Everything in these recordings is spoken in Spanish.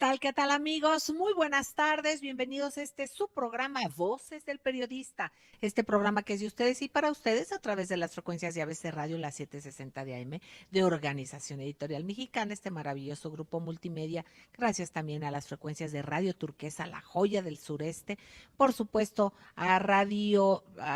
tal? ¿Qué tal, amigos? Muy buenas tardes. Bienvenidos a su programa Voces del Periodista. Este programa que es de ustedes y para ustedes a través de las frecuencias de ABC Radio, la 760 de AM, de Organización Editorial Mexicana, este maravilloso grupo multimedia. Gracias también a las frecuencias de Radio Turquesa, la joya del sureste. Por supuesto, a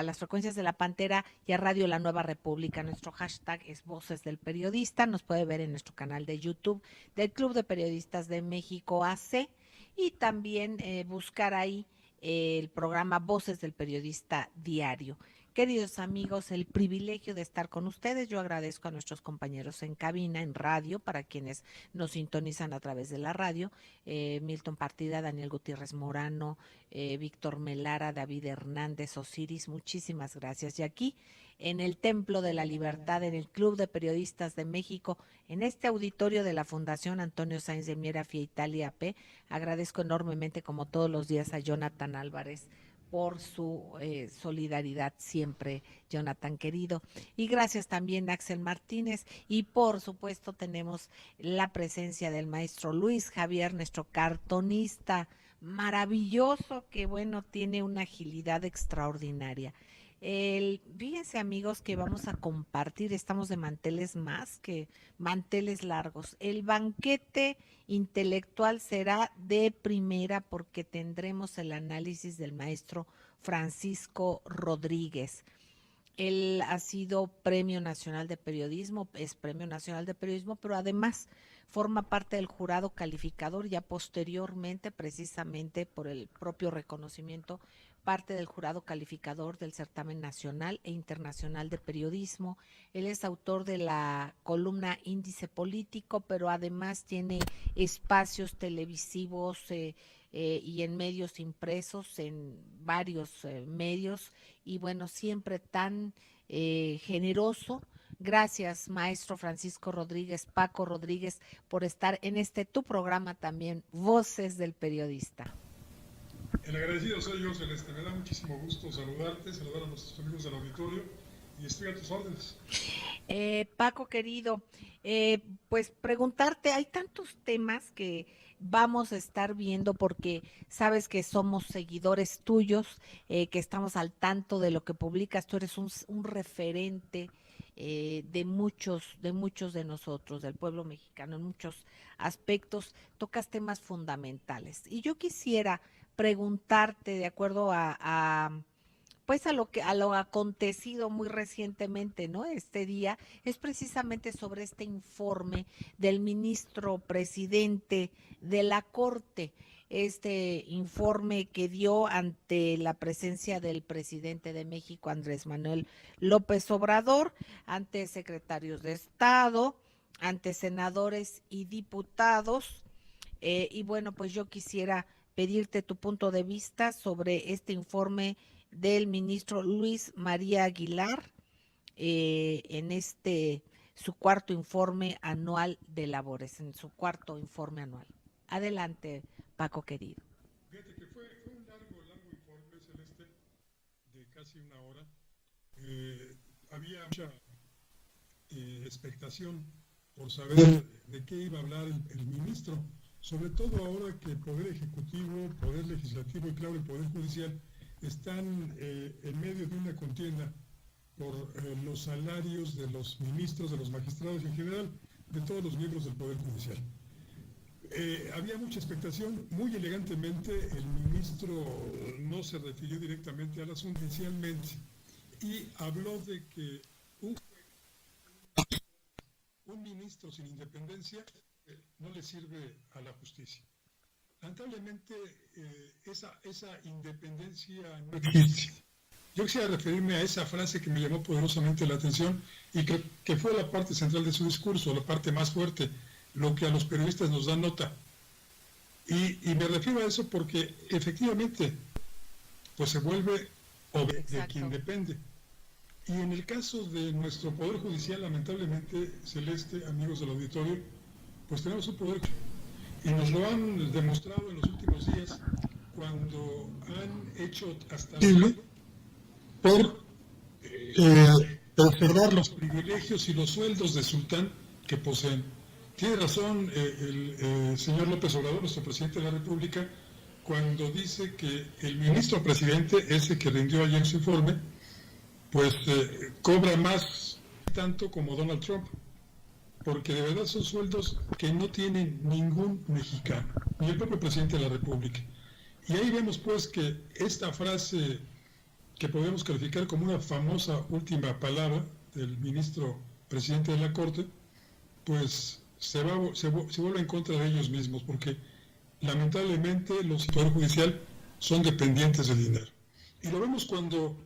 las frecuencias de La Pantera y a Radio La Nueva República. Nuestro hashtag es Voces del Periodista. Nos puede ver en nuestro canal de YouTube del Club de Periodistas de México AC y también buscar ahí el programa Voces del Periodista Diario. Queridos amigos, el privilegio de estar con ustedes. Yo agradezco a nuestros compañeros en cabina, en radio, para quienes nos sintonizan a través de la radio, Milton Partida, Daniel Gutiérrez Morano, Víctor Melara, David Hernández, Osiris, muchísimas gracias. Y aquí, en el Templo de la Libertad, en el Club de Periodistas de México, en este auditorio de la Fundación Antonio Sáenz de Miera Fia Italia P, agradezco enormemente, como todos los días, a Jonathan Álvarez por su solidaridad siempre, Jonathan querido. Y gracias también a Axel Martínez. Y por supuesto tenemos la presencia del maestro Luis Javier, nuestro cartonista maravilloso, que bueno, tiene una agilidad extraordinaria. Fíjense, amigos, que vamos a compartir, estamos de manteles más que manteles largos. El banquete intelectual será de primera porque tendremos el análisis del maestro Francisco Rodríguez. Él ha sido Premio Nacional de Periodismo, es Premio Nacional de Periodismo, pero además forma parte del jurado calificador, ya posteriormente, precisamente por el propio reconocimiento, parte del jurado calificador del certamen nacional e internacional de periodismo. Él es autor de la columna Índice Político, pero además tiene espacios televisivos y en medios impresos, en varios medios, y bueno, siempre tan generoso. Gracias, maestro Francisco Rodríguez, Paco Rodríguez, por estar en tu programa también, Voces del Periodista. El agradecido soy yo, Celeste. Me da muchísimo gusto saludarte, saludar a nuestros amigos del auditorio y estoy a tus órdenes. Paco, querido, pues preguntarte, hay tantos temas que vamos a estar viendo porque sabes que somos seguidores tuyos, que estamos al tanto de lo que publicas. Tú eres un referente de muchos de nosotros, del pueblo mexicano, en muchos aspectos. Tocas temas fundamentales. Y yo quisiera preguntarte, de acuerdo pues a lo acontecido muy recientemente, ¿no? Este día es precisamente sobre este informe del ministro presidente de la Corte, este informe que dio ante la presencia del presidente de México, Andrés Manuel López Obrador, ante secretarios de Estado, ante senadores y diputados. Y bueno, pues yo quisiera pedirte tu punto de vista sobre este informe del ministro Luis María Aguilar en su cuarto informe anual de labores, en su cuarto informe anual. Adelante, Paco querido. Fíjate que fue un largo informe, Celeste, de casi una hora. Había mucha expectación por saber de qué iba a hablar el ministro, sobre todo ahora que el Poder Ejecutivo, Poder Legislativo y claro el Poder Judicial están en medio de una contienda por los salarios de los ministros, de los magistrados y en general de todos los miembros del Poder Judicial. Había mucha expectación. Muy elegantemente el ministro no se refirió directamente al asunto inicialmente y habló de que un ministro sin independencia no le sirve a la justicia. Lamentablemente esa independencia no existe. Yo quisiera referirme a esa frase que me llamó poderosamente la atención y que fue la parte central de su discurso, la parte más fuerte, lo que a los periodistas nos da nota. Y me refiero a eso porque efectivamente pues se vuelve de quien depende. Y en el caso de nuestro Poder Judicial, lamentablemente, Celeste, amigos del auditorio, pues tenemos un poder y nos lo han demostrado en los últimos días cuando han hecho hasta por preservar los privilegios y los sueldos de sultán que poseen. Tiene razón el señor López Obrador, nuestro presidente de la República, cuando dice que el ministro presidente, ese que rindió ayer su informe, pues cobra más tanto como Donald Trump, porque de verdad son sueldos que no tienen ningún mexicano, ni el propio presidente de la República. Y ahí vemos pues que esta frase que podemos calificar como una famosa última palabra del ministro presidente de la Corte, pues se vuelve en contra de ellos mismos, porque lamentablemente los del Poder Judicial son dependientes del dinero. Y lo vemos cuando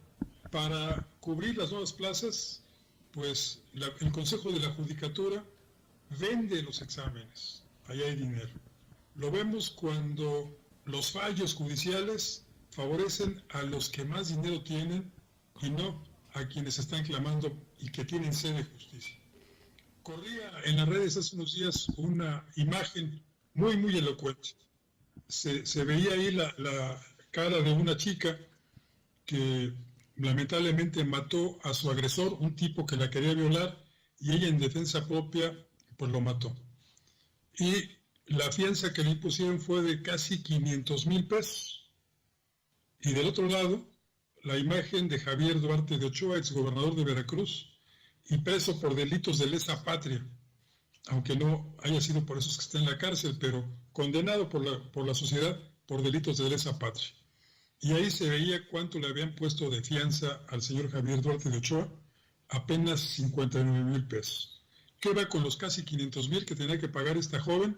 para cubrir las nuevas plazas, pues el Consejo de la Judicatura vende los exámenes, ahí hay dinero. Lo vemos cuando los fallos judiciales favorecen a los que más dinero tienen y no a quienes están clamando y que tienen sed de justicia. Corría en las redes hace unos días una imagen muy, muy elocuente. Se veía ahí la cara de una chica que lamentablemente mató a su agresor, un tipo que la quería violar, y ella en defensa propia pues lo mató. Y la fianza que le impusieron fue de casi 500,000 pesos. Y del otro lado, la imagen de Javier Duarte de Ochoa, exgobernador de Veracruz, y preso por delitos de lesa patria, aunque no haya sido por esos que está en la cárcel, pero condenado por la sociedad por delitos de lesa patria. Y ahí se veía cuánto le habían puesto de fianza al señor Javier Duarte de Ochoa, apenas 59,000 pesos. ¿Qué va con los casi 500,000 que tenía que pagar esta joven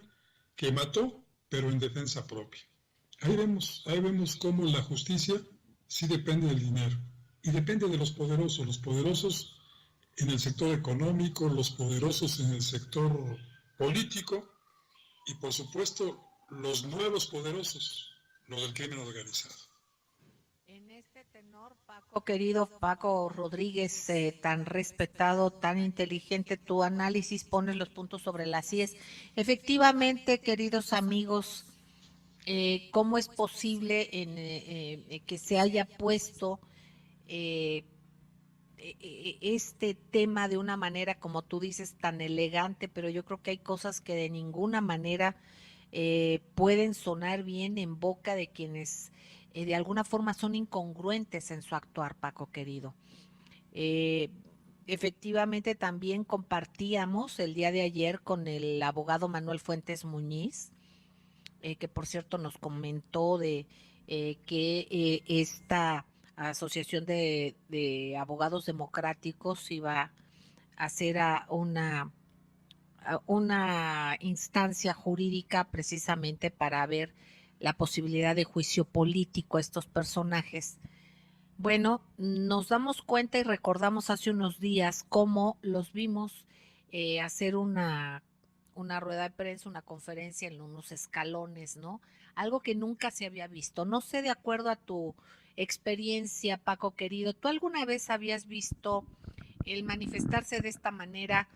que mató, pero en defensa propia? Ahí vemos cómo la justicia sí depende del dinero y depende de los poderosos en el sector económico, los poderosos en el sector político y por supuesto los nuevos poderosos, los del crimen organizado. En este tenor, Paco, querido Paco Rodríguez, tan respetado, tan inteligente, tu análisis pone los puntos sobre las IES. Efectivamente, queridos amigos, ¿cómo es posible que se haya puesto este tema de una manera, como tú dices, tan elegante? Pero yo creo que hay cosas que de ninguna manera pueden sonar bien en boca de quienes de alguna forma son incongruentes en su actuar, Paco querido. Efectivamente también compartíamos el día de ayer con el abogado Manuel Fuentes Muñiz, que por cierto nos comentó de que esta asociación de abogados democráticos iba a hacer una instancia jurídica precisamente para ver la posibilidad de juicio político a estos personajes. Bueno, nos damos cuenta y recordamos hace unos días cómo los vimos hacer una rueda de prensa, una conferencia en unos escalones, ¿no? Algo que nunca se había visto. No sé, de acuerdo a tu experiencia, Paco querido, ¿tú alguna vez habías visto el manifestarse de esta manera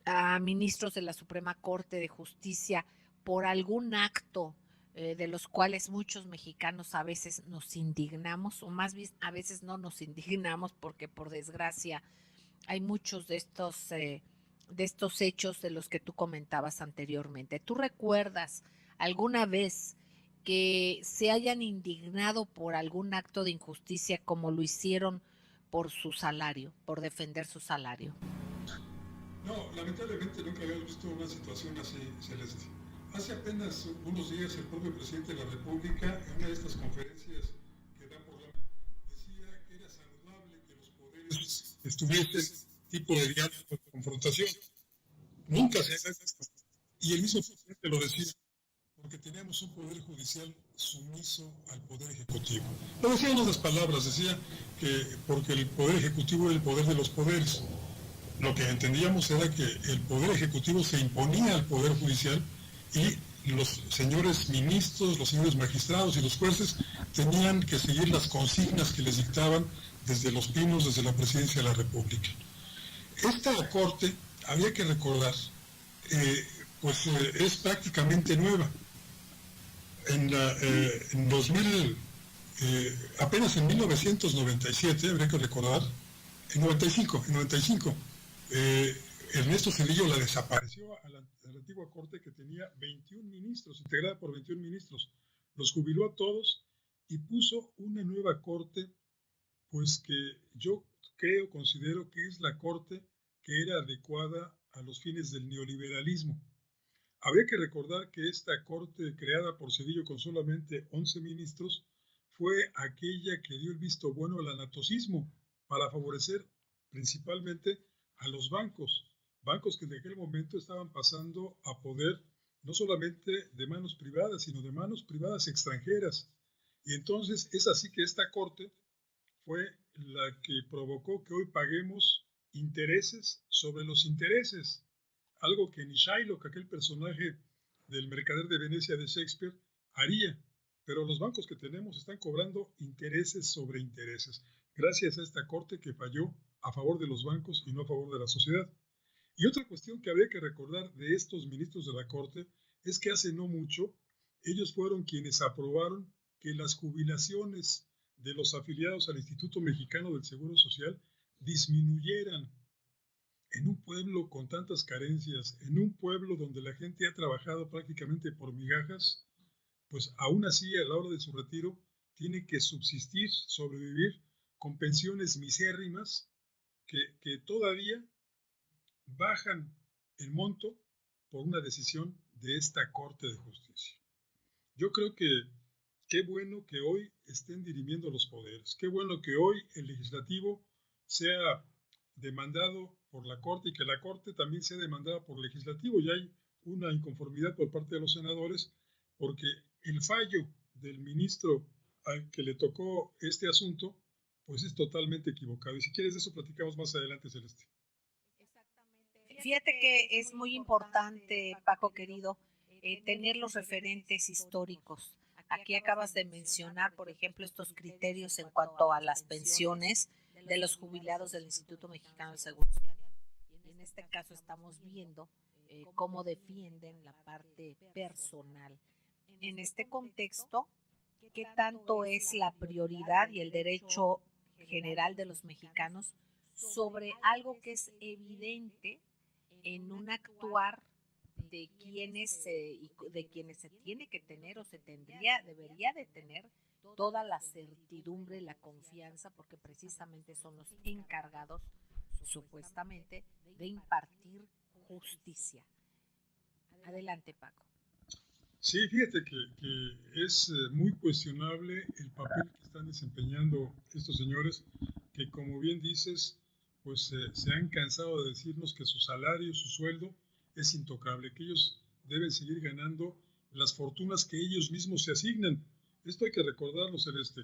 a ministros de la Suprema Corte de Justicia por algún acto de los cuales muchos mexicanos a veces nos indignamos, o más bien a veces no nos indignamos porque por desgracia hay muchos de estos hechos de los que tú comentabas anteriormente? ¿Tú recuerdas alguna vez que se hayan indignado por algún acto de injusticia como lo hicieron por su salario, por defender su salario? No, lamentablemente nunca habíamos visto una situación así, Celeste. Hace apenas unos días el propio presidente de la República, en una de estas conferencias que da por la decía que era saludable que los poderes estuviesen tipo de diálogo de confrontación. Nunca se hace esto. Y el mismo presidente lo decía, porque teníamos un poder judicial sumiso al poder ejecutivo. Lo decía en otras palabras, decía que porque el poder ejecutivo era el poder de los poderes. Lo que entendíamos era que el poder ejecutivo se imponía al poder judicial y los señores ministros, los señores magistrados y los jueces tenían que seguir las consignas que les dictaban desde los pinos, desde la presidencia de la República. Esta corte, había que recordar, es prácticamente nueva. Apenas en 1997, habría que recordar, en 95, Ernesto Zedillo la desapareció a la antigua corte, que tenía 21 ministros, integrada por 21 ministros. Los jubiló a todos y puso una nueva corte, pues que yo considero que es la corte que era adecuada a los fines del neoliberalismo. Habría que recordar que esta corte creada por Zedillo con solamente 11 ministros fue aquella que dio el visto bueno al anatocismo para favorecer principalmente a los bancos que en aquel momento estaban pasando a poder no solamente de manos privadas, sino de manos privadas extranjeras. Y entonces es así que esta corte fue la que provocó que hoy paguemos intereses sobre los intereses, algo que ni Shylock, aquel personaje del Mercader de Venecia de Shakespeare, haría. Pero los bancos que tenemos están cobrando intereses sobre intereses, gracias a esta corte que falló a favor de los bancos y no a favor de la sociedad. Y otra cuestión que habría que recordar de estos ministros de la corte es que hace no mucho ellos fueron quienes aprobaron que las jubilaciones de los afiliados al Instituto Mexicano del Seguro Social disminuyeran. En un pueblo con tantas carencias, en un pueblo donde la gente ha trabajado prácticamente por migajas, pues aún así a la hora de su retiro tiene que subsistir, sobrevivir con pensiones misérrimas que todavía bajan el monto por una decisión de esta Corte de Justicia. Yo creo que qué bueno que hoy estén dirimiendo los poderes, qué bueno que hoy el legislativo sea demandado por la Corte y que la Corte también sea demandada por el legislativo. Y hay una inconformidad por parte de los senadores porque el fallo del ministro al que le tocó este asunto pues es totalmente equivocado. Y si quieres de eso platicamos más adelante, Celeste. Fíjate que es muy importante, Paco querido, tener los referentes históricos. Aquí acabas de mencionar, por ejemplo, estos criterios en cuanto a las pensiones de los jubilados del Instituto Mexicano del Seguro Social. Y en este caso estamos viendo cómo defienden la parte personal. En este contexto, ¿qué tanto es la prioridad y el derecho general de los mexicanos sobre algo que es evidente en un actuar de quienes se tiene que tener o debería de tener toda la certidumbre, la confianza, porque precisamente son los encargados, supuestamente, de impartir justicia? Adelante, Paco. Sí, fíjate que es muy cuestionable el papel que están desempeñando estos señores, que como bien dices, pues se han cansado de decirnos que su salario, su sueldo es intocable, que ellos deben seguir ganando las fortunas que ellos mismos se asignan. Esto hay que recordarlo, Celeste.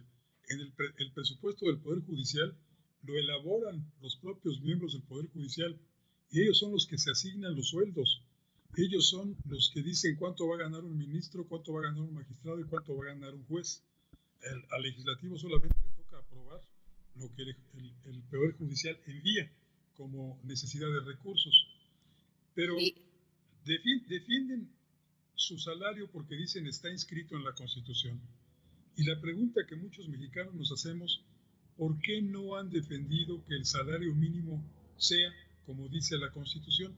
En el presupuesto del Poder Judicial lo elaboran los propios miembros del Poder Judicial y ellos son los que se asignan los sueldos. Ellos son los que dicen cuánto va a ganar un ministro, cuánto va a ganar un magistrado y cuánto va a ganar un juez. Al legislativo solamente le toca aprobar lo que el Poder Judicial envía como necesidad de recursos. Pero defienden su salario porque dicen está inscrito en la Constitución. Y la pregunta que muchos mexicanos nos hacemos, ¿por qué no han defendido que el salario mínimo sea como dice la Constitución?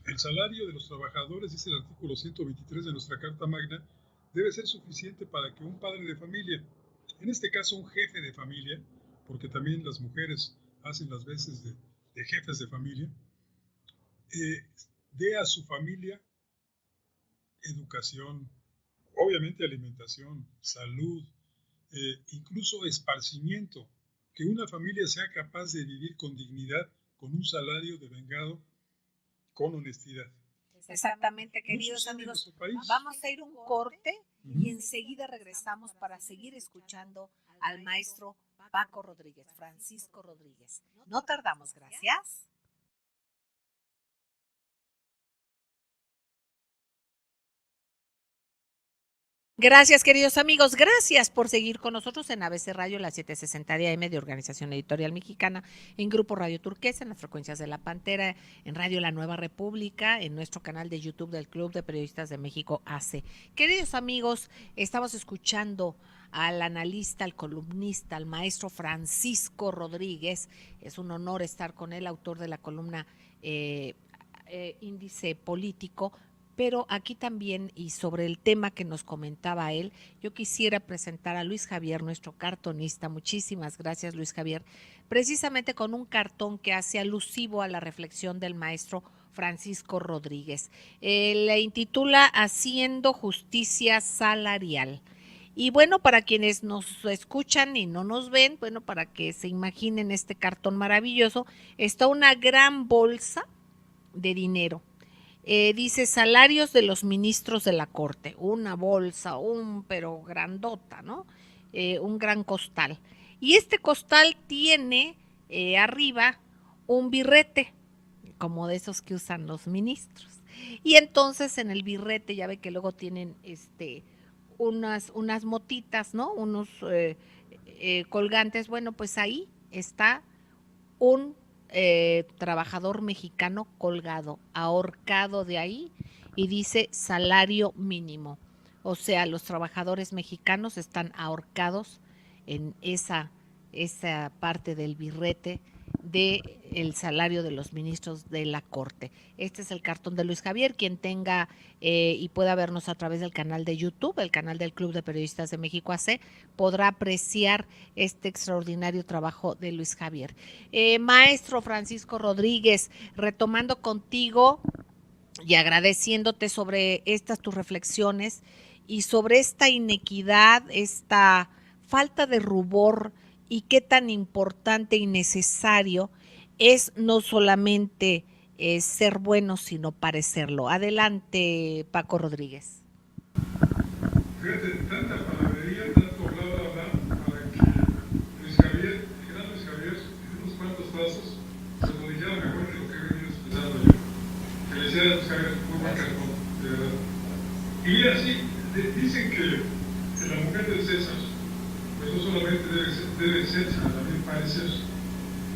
El salario de los trabajadores, dice el artículo 123 de nuestra Carta Magna, debe ser suficiente para que un padre de familia, en este caso un jefe de familia, porque también las mujeres hacen las veces de jefes de familia, dé a su familia educación, obviamente alimentación, salud, incluso esparcimiento, que una familia sea capaz de vivir con dignidad, con un salario devengado, con honestidad. Exactamente, queridos amigos. Vamos a ir un corte y enseguida regresamos para seguir escuchando al maestro Paco Rodríguez, Francisco Rodríguez. No tardamos, gracias. Gracias, queridos amigos. Gracias por seguir con nosotros en ABC Radio, la 760 de AM de Organización Editorial Mexicana, en Grupo Radio Turquesa, en las frecuencias de La Pantera, en Radio La Nueva República, en nuestro canal de YouTube del Club de Periodistas de México, AC. Queridos amigos, estamos escuchando al analista, al columnista, al maestro Francisco Rodríguez. Es un honor estar con él, autor de la columna índice político, pero aquí también, y sobre el tema que nos comentaba él, yo quisiera presentar a Luis Javier, nuestro cartonista. Muchísimas gracias, Luis Javier, precisamente con un cartón que hace alusivo a la reflexión del maestro Francisco Rodríguez. Le intitula Haciendo Justicia Salarial. Y bueno, para quienes nos escuchan y no nos ven, bueno, para que se imaginen este cartón maravilloso, está una gran bolsa de dinero. Dice salarios de los ministros de la Corte, una bolsa, pero grandota, ¿no? Un gran costal. Y este costal tiene arriba un birrete, como de esos que usan los ministros. Y entonces en el birrete, ya ve que luego tienen unas motitas, ¿no? Unos colgantes. Bueno, pues ahí está un trabajador mexicano colgado, ahorcado de ahí, y dice salario mínimo. O sea, los trabajadores mexicanos están ahorcados en esa parte del birrete del salario de los ministros de la Corte. Este es el cartón de Luis Javier. Quien tenga y pueda vernos a través del canal de YouTube, el canal del Club de Periodistas de México AC, podrá apreciar este extraordinario trabajo de Luis Javier. Maestro Francisco Rodríguez, retomando contigo y agradeciéndote sobre estas tus reflexiones y sobre esta inequidad, esta falta de rubor, y qué tan importante y necesario es no solamente ser bueno, sino parecerlo. Adelante, Paco Rodríguez. Fíjate, tanta palabrería, tanto bla, para que Luis Javier, el gran Luis Javier, en unos cuantos pasos, se lo dijera mejor que lo que he venido expresando yo. Felicidades a Luis Javier, muy buen cartón, de verdad. Y así, dicen que la mujer del César, pues no solamente debe ser, sino también parecer.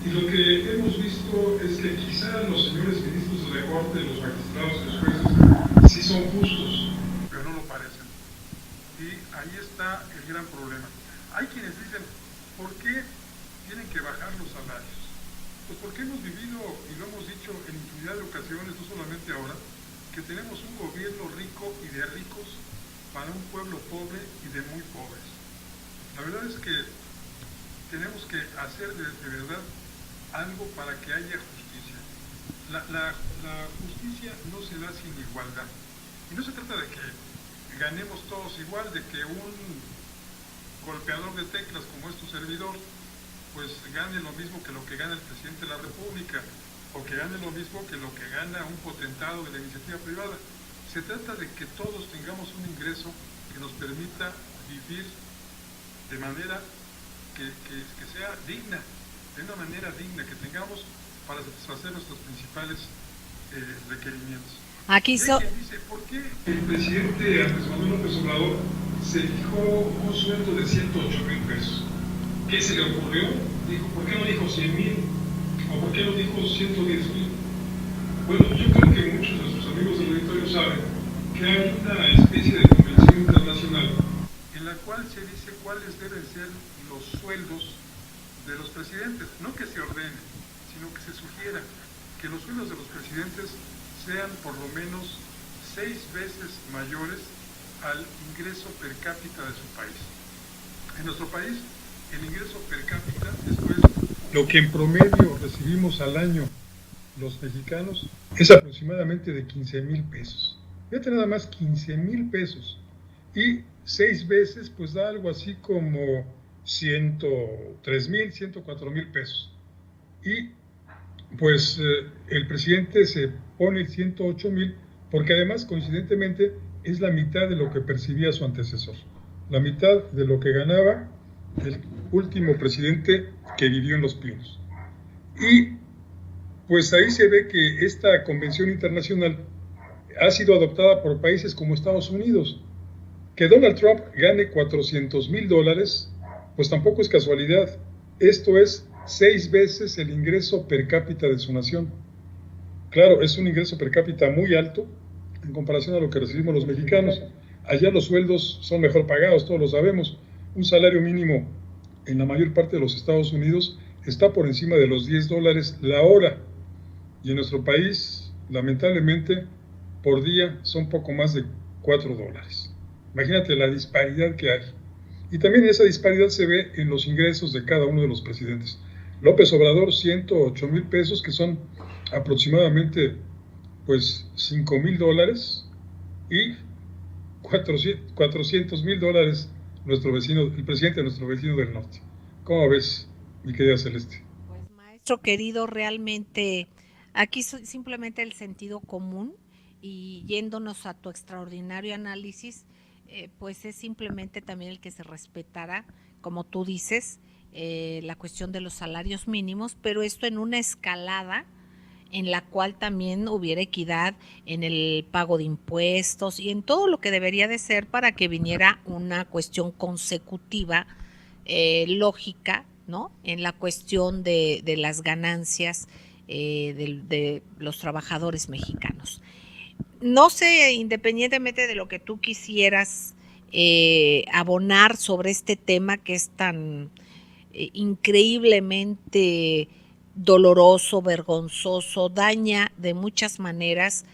Y lo que hemos visto es que quizá los señores ministros de la Corte, los magistrados y los jueces, sí son justos, pero no lo parecen. Y ahí está el gran problema. Hay quienes dicen, ¿por qué tienen que bajar los salarios? Pues porque hemos vivido, y lo hemos dicho en infinidad de ocasiones, no solamente ahora, que tenemos un gobierno rico y de ricos para un pueblo pobre y de muy pobres. La verdad es que tenemos que hacer de verdad algo para que haya justicia. La justicia no se da sin igualdad. Y no se trata de que ganemos todos igual, de que un golpeador de teclas como es tu servidor, pues gane lo mismo que lo que gana el presidente de la República, o que gane lo mismo que lo que gana un potentado de la iniciativa privada. Se trata de que todos tengamos un ingreso que nos permita vivir de manera que sea digna, de una manera digna, que tengamos para satisfacer nuestros principales requerimientos. Aquí dice, ¿por qué el presidente Andrés Manuel López Obrador se fijó un sueldo de 108,000 pesos? ¿Qué se le ocurrió? Dijo, ¿por qué no dijo 100,000? ¿O por qué no dijo 110,000? Bueno, yo creo que muchos de nuestros amigos del auditorio saben que hay una especie de convención internacional en la cual se dice cuáles deben ser los sueldos de los presidentes. No que se ordene, sino que se sugiera que los sueldos de los presidentes sean por lo menos 6 veces mayores al ingreso per cápita de su país. En nuestro país, el ingreso per cápita, esto es lo que en promedio recibimos al año los mexicanos, es aproximadamente de 15,000 pesos. Fíjate nada más, 15,000 pesos. Y 6 veces, pues da algo así como 103,000, 104,000 pesos. Y pues el presidente se pone el 108,000 porque además, coincidentemente, es la mitad de lo que percibía su antecesor. La mitad de lo que ganaba el último presidente que vivió en Los Pinos. Y pues ahí se ve que esta convención internacional ha sido adoptada por países como Estados Unidos. Que Donald Trump gane $400,000, pues tampoco es casualidad. Esto es 6 veces el ingreso per cápita de su nación. Claro, es un ingreso per cápita muy alto en comparación a lo que recibimos los mexicanos. Allá los sueldos son mejor pagados, todos lo sabemos. Un salario mínimo en la mayor parte de los Estados Unidos está por encima de los $10 la hora. Y en nuestro país, lamentablemente, por día son poco más de $4. Imagínate la disparidad que hay. Y también esa disparidad se ve en los ingresos de cada uno de los presidentes. López Obrador, 108,000 pesos, que son aproximadamente pues $5,000, y $400,000 nuestro vecino, el presidente de nuestro vecino del norte. ¿Cómo ves, mi querida Celeste? Pues maestro querido, realmente aquí simplemente el sentido común y yéndonos a tu extraordinario análisis, pues es simplemente también el que se respetara, como tú dices, la cuestión de los salarios mínimos, pero esto en una escalada en la cual también hubiera equidad en el pago de impuestos y en todo lo que debería de ser para que viniera una cuestión consecutiva, lógica, ¿no? En la cuestión de las ganancias de los trabajadores mexicanos. No sé, independientemente de lo que tú quisieras abonar sobre este tema que es tan increíblemente doloroso, vergonzoso, daña de muchas maneras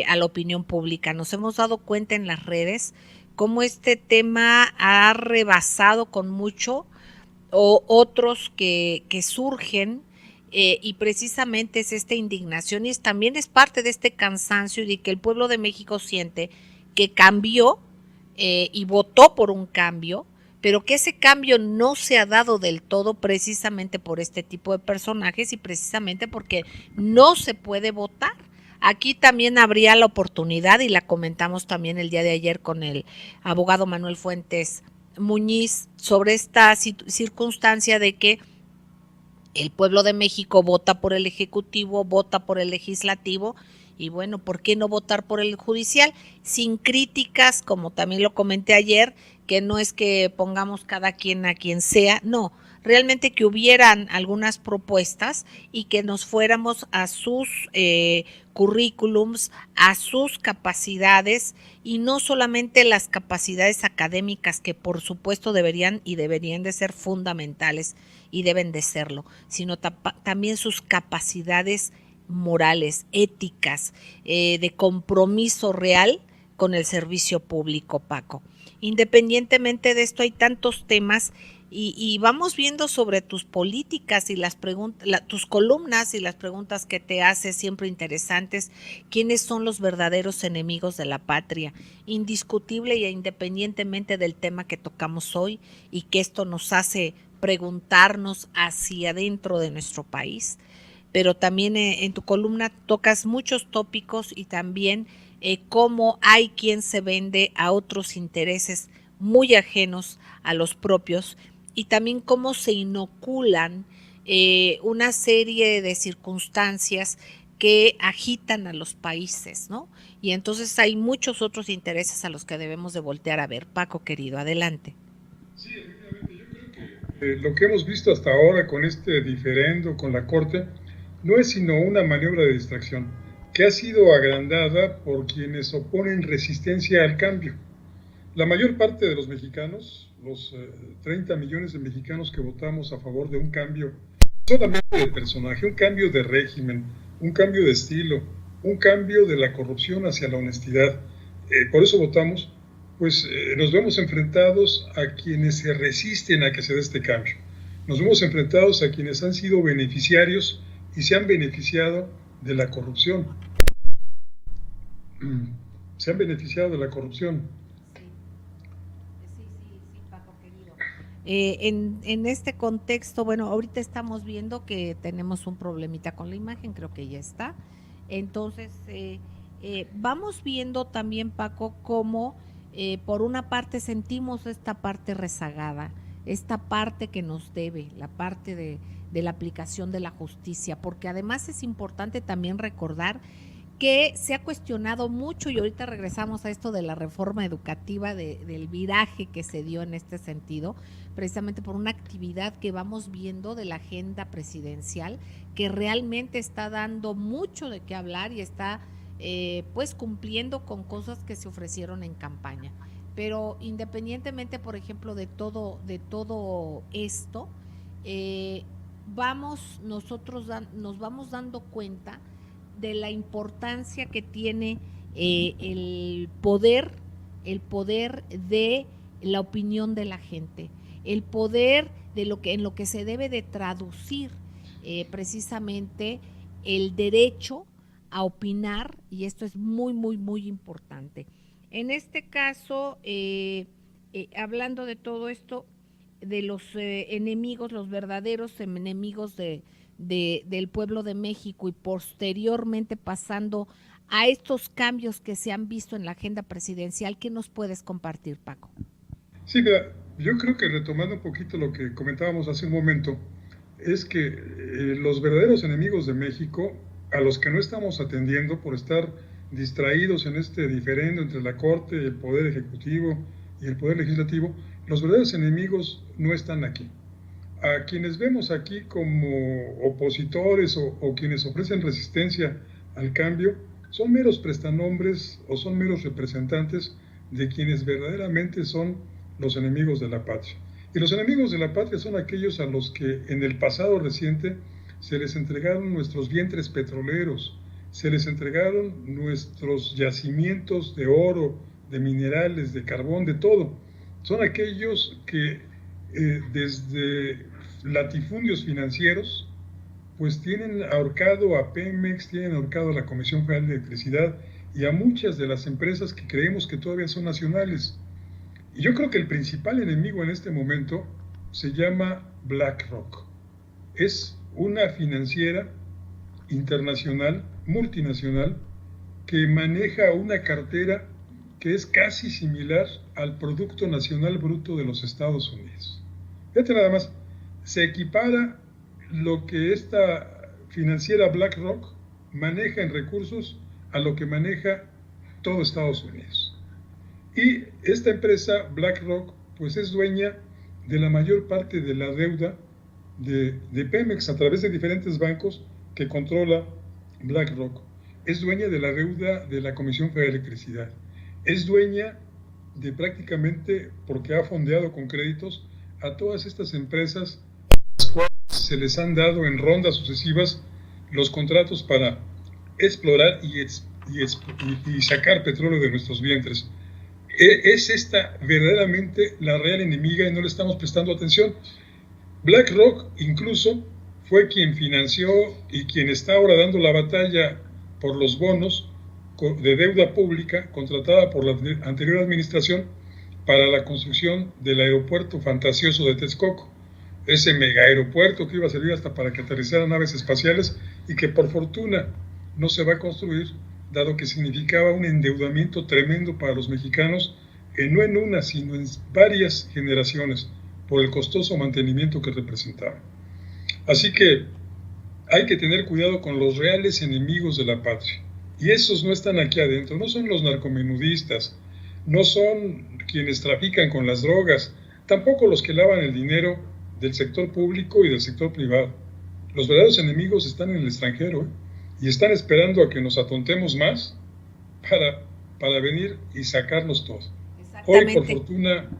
a la opinión pública. Nos hemos dado cuenta en las redes cómo este tema ha rebasado con mucho o otros que surgen, y precisamente es esta indignación y también es parte de este cansancio y de que el pueblo de México siente que cambió, y votó por un cambio, pero que ese cambio no se ha dado del todo precisamente por este tipo de personajes y precisamente porque no se puede votar. Aquí también habría la oportunidad, y la comentamos también el día de ayer con el abogado Manuel Fuentes Muñiz, sobre esta circunstancia de que el pueblo de México vota por el Ejecutivo, vota por el Legislativo, y bueno, ¿por qué no votar por el judicial? Sin críticas, como también lo comenté ayer, que no es que pongamos cada quien a quien sea, no, realmente que hubieran algunas propuestas y que nos fuéramos a sus currículums, a sus capacidades, y no solamente las capacidades académicas, que por supuesto deberían de ser fundamentales y deben de serlo, sino también sus capacidades morales, éticas, de compromiso real con el servicio público, Paco. Independientemente de esto, hay tantos temas y vamos viendo sobre tus políticas y las tus columnas y las preguntas que te haces, siempre interesantes. ¿Quiénes son los verdaderos enemigos de la patria? Indiscutible e independientemente del tema que tocamos hoy, y que esto nos hace preguntarnos hacia adentro de nuestro país, pero también en tu columna tocas muchos tópicos y también cómo hay quien se vende a otros intereses muy ajenos a los propios, y también cómo se inoculan una serie de circunstancias que agitan a los países, ¿no? Y entonces hay muchos otros intereses a los que debemos de voltear a ver. Paco, querido, adelante. Sí, efectivamente, yo creo que lo que hemos visto hasta ahora con este diferendo, con la Corte, no es sino una maniobra de distracción que ha sido agrandada por quienes oponen resistencia al cambio. La mayor parte de los mexicanos, los 30 millones de mexicanos que votamos a favor de un cambio, solamente de personaje, un cambio de régimen, un cambio de estilo, un cambio de la corrupción hacia la honestidad, por eso votamos, pues nos vemos enfrentados a quienes se resisten a que se dé este cambio. Nos vemos enfrentados a quienes han sido beneficiarios y se han beneficiado de la corrupción. Se han beneficiado de la corrupción. Sí, Paco, querido. En este contexto, bueno, ahorita estamos viendo que tenemos un problemita con la imagen, creo que ya está. Entonces, vamos viendo también, Paco, cómo por una parte sentimos esta parte rezagada, esta parte que nos debe, la parte de la aplicación de la justicia, porque además es importante también recordar que se ha cuestionado mucho, y ahorita regresamos a esto de la reforma educativa, del viraje que se dio en este sentido, precisamente por una actividad que vamos viendo de la agenda presidencial, que realmente está dando mucho de qué hablar y está pues cumpliendo con cosas que se ofrecieron en campaña. Pero independientemente, por ejemplo, de todo esto, nosotros nos vamos dando cuenta de la importancia que tiene el poder de la opinión de la gente, el poder de lo que en lo que se debe de traducir precisamente el derecho a opinar, y esto es muy, muy, muy importante. En este caso, hablando de todo esto, de los enemigos, los verdaderos enemigos del pueblo de México, y posteriormente pasando a estos cambios que se han visto en la agenda presidencial, ¿qué nos puedes compartir, Paco? Sí, mira, yo creo que retomando un poquito lo que comentábamos hace un momento, es que los verdaderos enemigos de México, a los que no estamos atendiendo por estar distraídos en este diferendo entre la Corte, el Poder Ejecutivo y el Poder Legislativo, los verdaderos enemigos no están aquí. A quienes vemos aquí como opositores o quienes ofrecen resistencia al cambio, son meros prestanombres o son meros representantes de quienes verdaderamente son los enemigos de la patria. Y los enemigos de la patria son aquellos a los que en el pasado reciente se les entregaron nuestros vientres petroleros, se les entregaron nuestros yacimientos de oro, de minerales, de carbón, de todo. Son aquellos que desde latifundios financieros pues tienen ahorcado a Pemex, tienen ahorcado a la Comisión Federal de Electricidad y a muchas de las empresas que creemos que todavía son nacionales. Y yo creo que el principal enemigo en este momento se llama BlackRock. Es una financiera internacional, multinacional, que maneja una cartera que es casi similar al Producto Nacional Bruto de los Estados Unidos. Fíjate nada más, se equipara lo que esta financiera BlackRock maneja en recursos a lo que maneja todo Estados Unidos. Y esta empresa, BlackRock, pues es dueña de la mayor parte de la deuda de Pemex a través de diferentes bancos que controla BlackRock. Es dueña de la deuda de la Comisión Federal de Electricidad. Es dueña de prácticamente, porque ha fondeado con créditos, a todas estas empresas a las cuales se les han dado en rondas sucesivas los contratos para explorar y sacar petróleo de nuestros vientres. Es esta verdaderamente la real enemiga y no le estamos prestando atención. BlackRock incluso fue quien financió y quien está ahora dando la batalla por los bonos de deuda pública contratada por la anterior administración para la construcción del aeropuerto fantasioso de Texcoco, ese mega aeropuerto que iba a servir hasta para que aterrizaran naves espaciales y que por fortuna no se va a construir, dado que significaba un endeudamiento tremendo para los mexicanos, no en una, sino en varias generaciones, por el costoso mantenimiento que representaba. Así que hay que tener cuidado con los reales enemigos de la patria. Y esos no están aquí adentro, no son los narcomenudistas, no son quienes trafican con las drogas, tampoco los que lavan el dinero del sector público y del sector privado. Los verdaderos enemigos están en el extranjero, y están esperando a que nos atontemos más para venir y sacarnos todo. Hoy, por fortuna,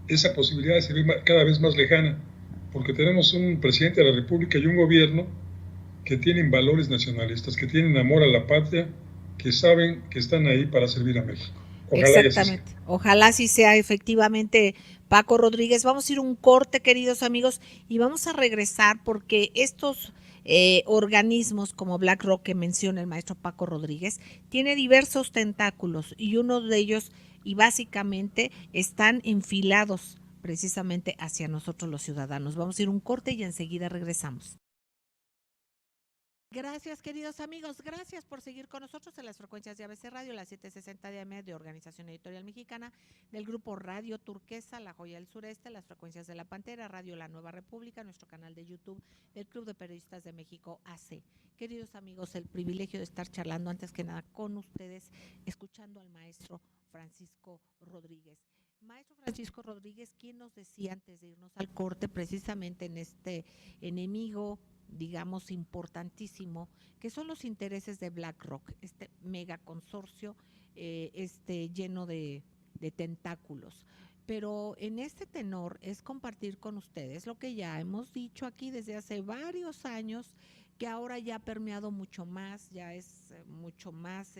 esa posibilidad se ve cada vez más lejana, porque tenemos un presidente de la República y un gobierno que tienen valores nacionalistas, que tienen amor a la patria, que saben que están ahí para servir a México. Ojalá exactamente. Ojalá así sea efectivamente, Paco Rodríguez. Vamos a ir un corte, queridos amigos, y vamos a regresar porque estos organismos como BlackRock que menciona el maestro Paco Rodríguez tiene diversos tentáculos y uno de ellos y básicamente están enfilados precisamente hacia nosotros los ciudadanos. Vamos a ir un corte y enseguida regresamos. Gracias, queridos amigos. Gracias por seguir con nosotros en las frecuencias de ABC Radio, las 760 de AM de Organización Editorial Mexicana, del grupo Radio Turquesa, La Joya del Sureste, las frecuencias de La Pantera, Radio La Nueva República, nuestro canal de YouTube, del Club de Periodistas de México, AC. Queridos amigos, el privilegio de estar charlando antes que nada con ustedes, escuchando al maestro Francisco Rodríguez. Maestro Francisco Rodríguez, ¿quién nos decía antes de irnos al corte precisamente en este enemigo, digamos, importantísimo, que son los intereses de BlackRock, este mega consorcio lleno de tentáculos? Pero en este tenor es compartir con ustedes lo que ya hemos dicho aquí desde hace varios años, que ahora ya ha permeado mucho más, ya es mucho más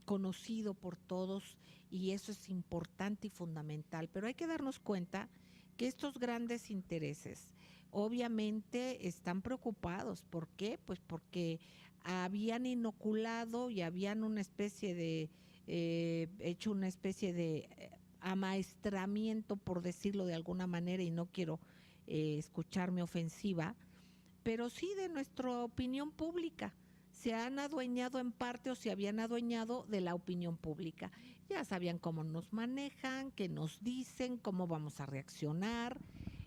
conocido por todos, y eso es importante y fundamental. Pero hay que darnos cuenta que estos grandes intereses obviamente están preocupados. ¿Por qué? Pues porque habían inoculado y habían una especie de hecho una especie de amaestramiento, por decirlo de alguna manera, y no quiero escucharme ofensiva, pero sí de nuestra opinión pública. Se han adueñado en parte, o se habían adueñado de la opinión pública. Ya sabían cómo nos manejan, qué nos dicen, cómo vamos a reaccionar.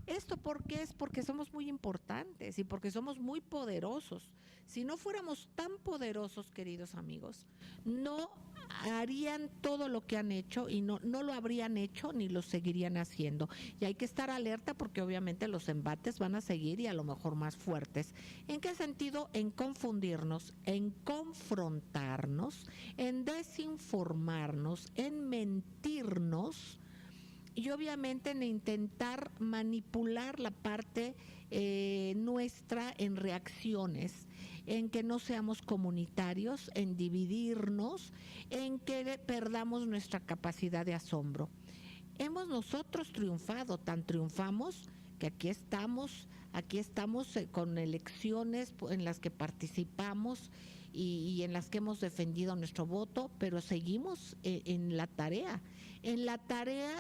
¿Esto por qué? Es porque somos muy importantes y porque somos muy poderosos. Si no fuéramos tan poderosos, queridos amigos, no harían todo lo que han hecho, y no lo habrían hecho ni lo seguirían haciendo. Y hay que estar alerta, porque obviamente los embates van a seguir, y a lo mejor más fuertes. ¿En qué sentido? En confundirnos, en confrontarnos, en desinformarnos, en mentirnos, y obviamente en intentar manipular la parte nuestra en reacciones, en que no seamos comunitarios, en dividirnos, en que perdamos nuestra capacidad de asombro. Hemos nosotros triunfado, tan triunfamos que aquí estamos con elecciones en las que participamos y en las que hemos defendido nuestro voto, pero seguimos en la tarea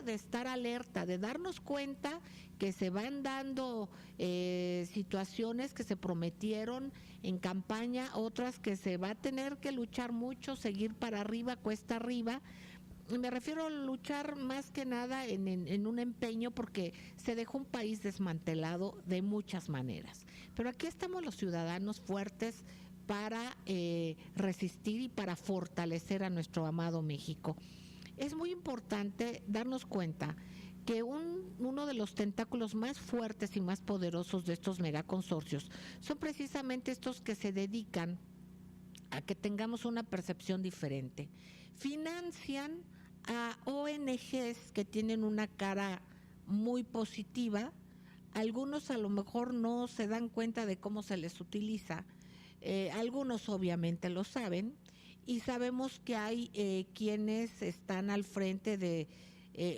de estar alerta, de darnos cuenta que se van dando situaciones que se prometieron en campaña, otras que se va a tener que luchar mucho, seguir para arriba, cuesta arriba. Me refiero a luchar más que nada en un empeño, porque se dejó un país desmantelado de muchas maneras. Pero aquí estamos los ciudadanos fuertes para resistir y para fortalecer a nuestro amado México. Es muy importante darnos cuenta que uno de los tentáculos más fuertes y más poderosos de estos megaconsorcios son precisamente estos que se dedican a que tengamos una percepción diferente. Financian a ONGs que tienen una cara muy positiva. Algunos a lo mejor no se dan cuenta de cómo se les utiliza, algunos obviamente lo saben, y sabemos que hay quienes están al frente de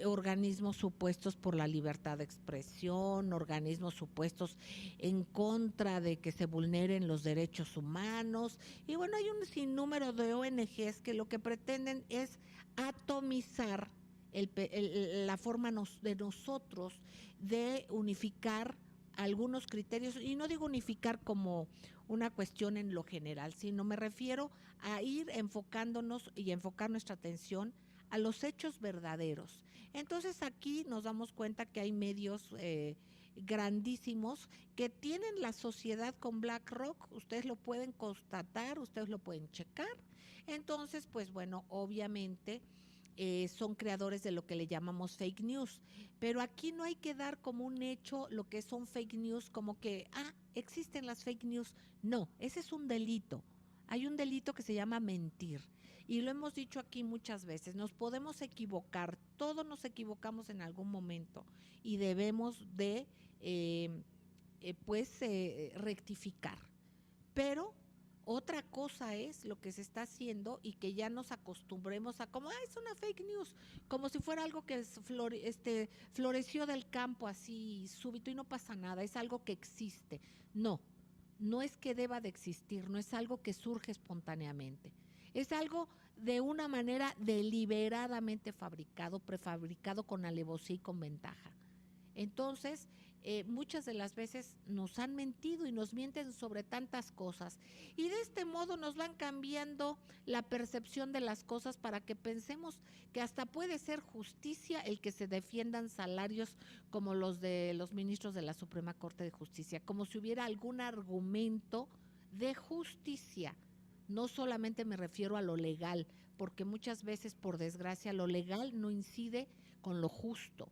organismos supuestos por la libertad de expresión, organismos supuestos en contra de que se vulneren los derechos humanos. Y bueno, hay un sinnúmero de ONGs que lo que pretenden es atomizar la forma de nosotros de unificar algunos criterios, y no digo unificar como una cuestión en lo general, sino me refiero a ir enfocándonos y enfocar nuestra atención a los hechos verdaderos. Entonces aquí nos damos cuenta que hay medios grandísimos que tienen la sociedad con BlackRock. Ustedes lo pueden constatar, ustedes lo pueden checar. Entonces, pues bueno, obviamente son creadores de lo que le llamamos fake news, pero aquí no hay que dar como un hecho lo que son fake news, como que existen las fake news. No, ese es un delito. Hay un delito que se llama mentir, y lo hemos dicho aquí muchas veces. Nos podemos equivocar, todos nos equivocamos en algún momento, y debemos de rectificar. Pero otra cosa es lo que se está haciendo, y que ya nos acostumbremos a como es una fake news, como si fuera algo que floreció del campo así súbito y no pasa nada, es algo que existe. No es que deba de existir, no es algo que surge espontáneamente. Es algo de una manera deliberadamente fabricado, prefabricado con alevosía y con ventaja. Entonces, muchas de las veces nos han mentido y nos mienten sobre tantas cosas, y de este modo nos van cambiando la percepción de las cosas para que pensemos que hasta puede ser justicia el que se defiendan salarios como los de los ministros de la Suprema Corte de Justicia, como si hubiera algún argumento de justicia. No solamente me refiero a lo legal, porque muchas veces, por desgracia, lo legal no incide con lo justo,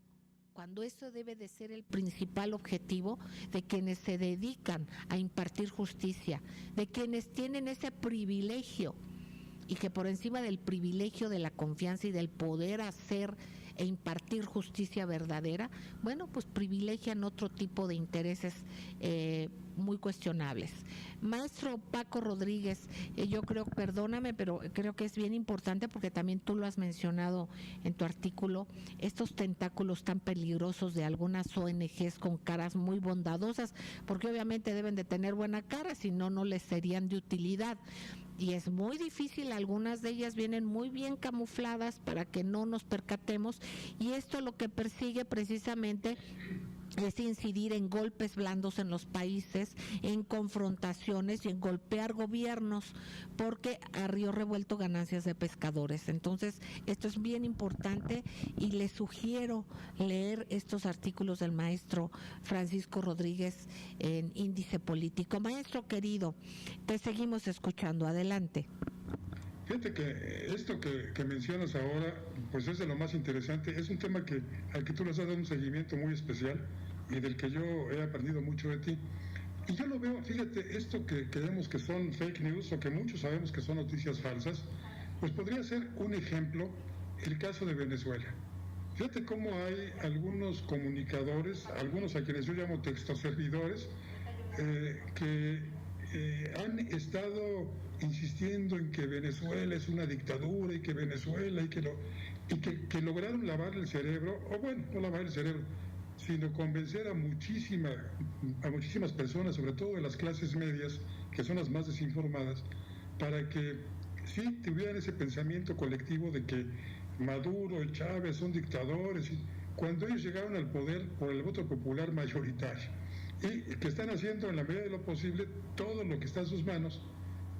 cuando eso debe de ser el principal objetivo de quienes se dedican a impartir justicia, de quienes tienen ese privilegio, y que por encima del privilegio de la confianza y del poder hacer e impartir justicia verdadera, bueno, pues privilegian otro tipo de intereses muy cuestionables. Maestro Paco Rodríguez, yo creo, perdóname, pero creo que es bien importante porque también tú lo has mencionado en tu artículo, estos tentáculos tan peligrosos de algunas ONGs con caras muy bondadosas, porque obviamente deben de tener buena cara, si no, no les serían de utilidad. Y es muy difícil, algunas de ellas vienen muy bien camufladas para que no nos percatemos, y esto lo que persigue precisamente es incidir en golpes blandos en los países, en confrontaciones y en golpear gobiernos, porque a río revuelto ganancias de pescadores. Entonces, esto es bien importante y les sugiero leer estos artículos del maestro Francisco Rodríguez en Índice Político. Maestro querido, te seguimos escuchando. Adelante. Fíjate que esto que mencionas ahora, pues es de lo más interesante. Es un tema al que tú le has dado un seguimiento muy especial y del que yo he aprendido mucho de ti. Y yo lo veo, fíjate, esto que creemos que son fake news o que muchos sabemos que son noticias falsas, pues podría ser un ejemplo el caso de Venezuela. Fíjate cómo hay algunos comunicadores, algunos a quienes yo llamo textoservidores, que han estado insistiendo en que Venezuela es una dictadura y que Venezuela que lograron lavar el cerebro, o bueno, no lavar el cerebro, sino convencer a muchísimas personas, sobre todo de las clases medias, que son las más desinformadas, para que sí tuvieran ese pensamiento colectivo de que Maduro y Chávez son dictadores, cuando ellos llegaron al poder por el voto popular mayoritario, y que están haciendo en la medida de lo posible todo lo que está en sus manos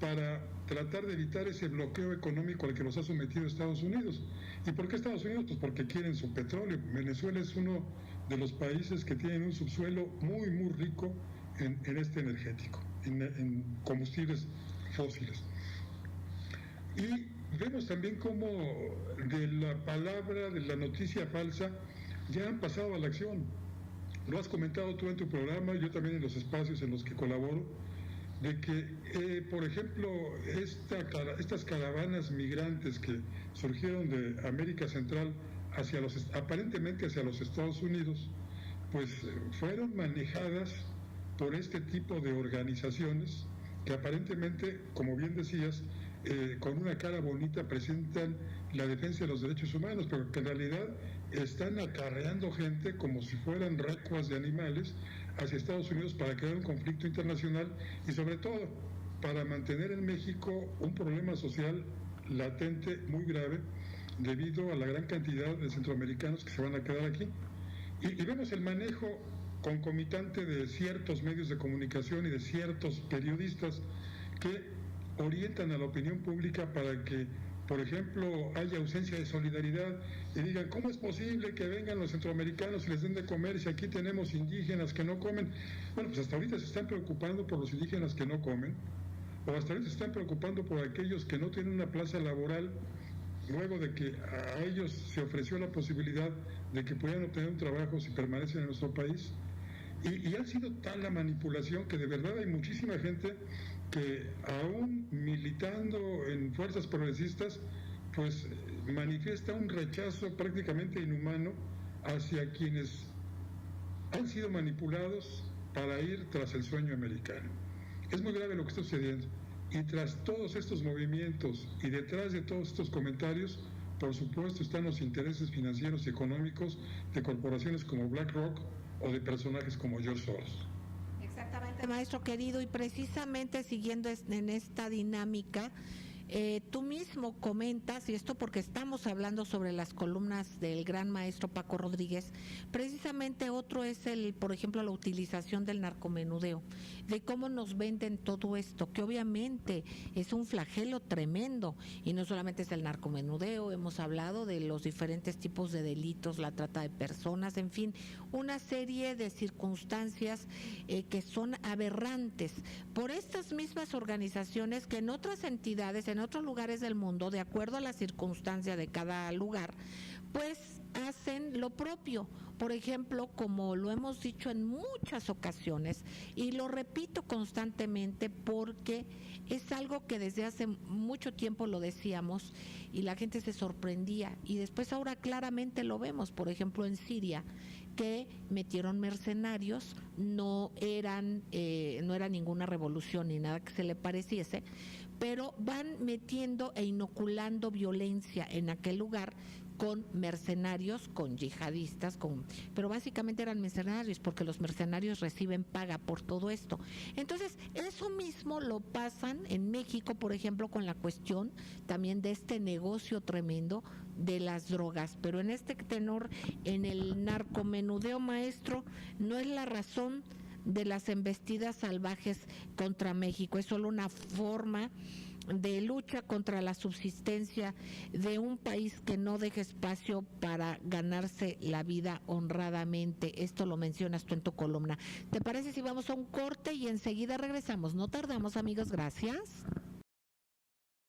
para tratar de evitar ese bloqueo económico al que los ha sometido Estados Unidos. ¿Y por qué Estados Unidos? Pues porque quieren su petróleo. Venezuela es uno de los países que tienen un subsuelo muy, muy rico en este energético, en combustibles fósiles. Y vemos también cómo de la palabra, de la noticia falsa, ya han pasado a la acción. Lo has comentado tú en tu programa, yo también en los espacios en los que colaboro, de que, por ejemplo, estas caravanas migrantes que surgieron de América Central aparentemente hacia los Estados Unidos, pues fueron manejadas por este tipo de organizaciones que aparentemente, como bien decías, con una cara bonita presentan la defensa de los derechos humanos, pero que en realidad están acarreando gente como si fueran recuas de animales hacia Estados Unidos para crear un conflicto internacional y sobre todo para mantener en México un problema social latente muy grave debido a la gran cantidad de centroamericanos que se van a quedar aquí. Y vemos el manejo concomitante de ciertos medios de comunicación y de ciertos periodistas que orientan a la opinión pública para que, por ejemplo, haya ausencia de solidaridad y digan, ¿cómo es posible que vengan los centroamericanos y les den de comer si aquí tenemos indígenas que no comen? Bueno, pues hasta ahorita se están preocupando por los indígenas que no comen, o hasta ahorita se están preocupando por aquellos que no tienen una plaza laboral, luego de que a ellos se ofreció la posibilidad de que pudieran obtener un trabajo si permanecen en nuestro país. Y ha sido tal la manipulación que de verdad hay muchísima gente que aún militando en fuerzas progresistas, pues manifiesta un rechazo prácticamente inhumano hacia quienes han sido manipulados para ir tras el sueño americano. Es muy grave lo que está sucediendo. Y tras todos estos movimientos y detrás de todos estos comentarios, por supuesto están los intereses financieros y económicos de corporaciones como BlackRock o de personajes como George Soros. Exactamente, maestro querido, y precisamente siguiendo en esta dinámica, tú mismo comentas, y esto porque estamos hablando sobre las columnas del gran maestro Paco Rodríguez, precisamente otro es por ejemplo, la utilización del narcomenudeo, de cómo nos venden todo esto, que obviamente es un flagelo tremendo, y no solamente es el narcomenudeo, hemos hablado de los diferentes tipos de delitos, la trata de personas, en fin, una serie de circunstancias que son aberrantes por estas mismas organizaciones que en otras entidades, en otros lugares del mundo, de acuerdo a la circunstancia de cada lugar, pues hacen lo propio. Por ejemplo, como lo hemos dicho en muchas ocasiones, y lo repito constantemente porque es algo que desde hace mucho tiempo lo decíamos y la gente se sorprendía, y después ahora claramente lo vemos, por ejemplo en Siria, que metieron mercenarios, no era ninguna revolución ni nada que se le pareciese, pero van metiendo e inoculando violencia en aquel lugar con mercenarios, con yihadistas, pero básicamente eran mercenarios porque los mercenarios reciben paga por todo esto. Entonces, eso mismo lo pasan en México, por ejemplo, con la cuestión también de este negocio tremendo de las drogas, pero en este tenor, en el narcomenudeo, maestro, no es la razón de las embestidas salvajes contra México, es solo una forma de lucha contra la subsistencia de un país que no deja espacio para ganarse la vida honradamente. Esto lo mencionas tú en tu columna. ¿Te parece si vamos a un corte y enseguida regresamos? No tardamos, amigos, gracias.